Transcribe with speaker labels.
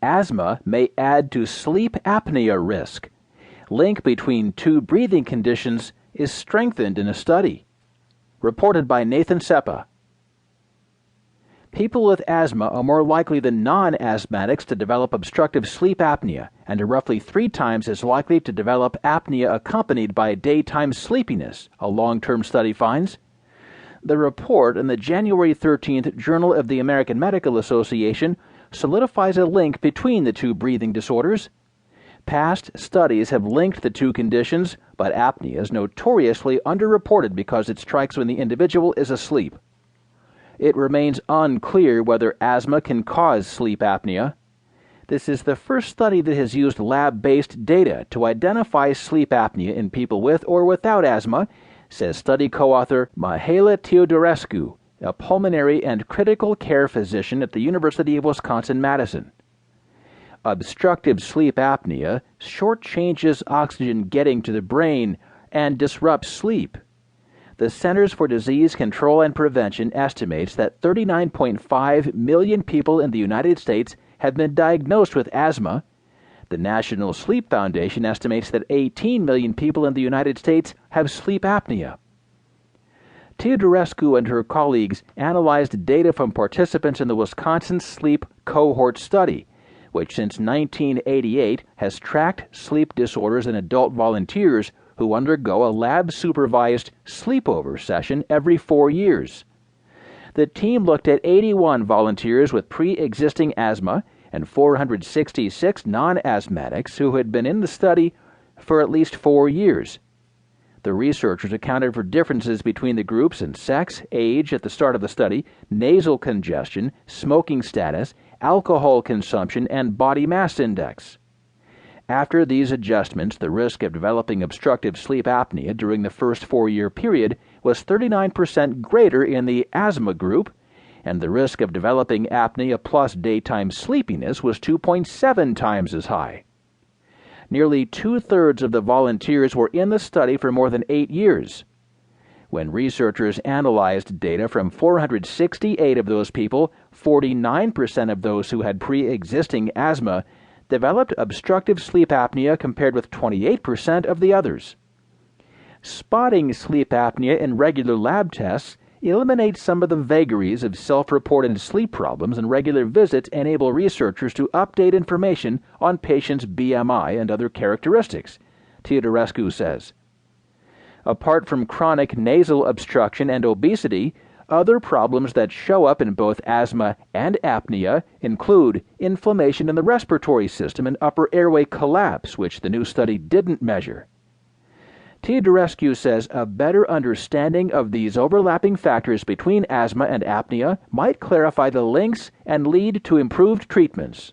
Speaker 1: asthma may add to sleep apnea risk. Link between two breathing conditions is strengthened in a study. Reported by Nathan Seppa. People with asthma are more likely than non-asthmatics to develop obstructive sleep apnea and are roughly 3 times as likely to develop apnea accompanied by daytime sleepiness, a long-term study finds. The report in the January 13th Journal of the American Medical Association solidifies a link between the two breathing disorders. Past studies have linked the two conditions, but apnea is notoriously underreported because it strikes when the individual is asleep. It remains unclear whether asthma can cause sleep apnea. This is the first study that has used lab-based data to identify sleep apnea in people with or without asthma, says study co-author Mihaela Teodorescu, a pulmonary and critical care physician at the University of Wisconsin-Madison. Obstructive sleep apnea shortchanges oxygen getting to the brain and disrupts sleep. The Centers for Disease Control and Prevention estimates that 39.5 million people in the United States have been diagnosed with asthma. The National Sleep Foundation estimates that 18 million people in the United States have sleep apnea. Teodorescu and her colleagues analyzed data from participants in the Wisconsin Sleep Cohort Study, which since 1988 has tracked sleep disorders in adult volunteers who undergo a lab-supervised sleepover session every 4 years. The team looked at 81 volunteers with pre-existing asthma and 466 non-asthmatics who had been in the study for at least 4 years. The researchers accounted for differences between the groups in sex, age at the start of the study, nasal congestion, smoking status, alcohol consumption, and body mass index. After these adjustments, the risk of developing obstructive sleep apnea during the first 4-year period was 39% greater in the asthma group, and the risk of developing apnea plus daytime sleepiness was 2.7 times as high. Nearly 2/3 of the volunteers were in the study for more than 8 years. When researchers analyzed data from 468 of those people, 49% of those who had pre-existing asthma developed obstructive sleep apnea compared with 28% of the others. Spotting sleep apnea in regular lab tests eliminates some of the vagaries of self-reported sleep problems, and regular visits enable researchers to update information on patients' BMI and other characteristics, Teodorescu says. Apart from chronic nasal obstruction and obesity, other problems that show up in both asthma and apnea include inflammation in the respiratory system and upper airway collapse, which the new study didn't measure. Teodorescu says a better understanding of these overlapping factors between asthma and apnea might clarify the links and lead to improved treatments.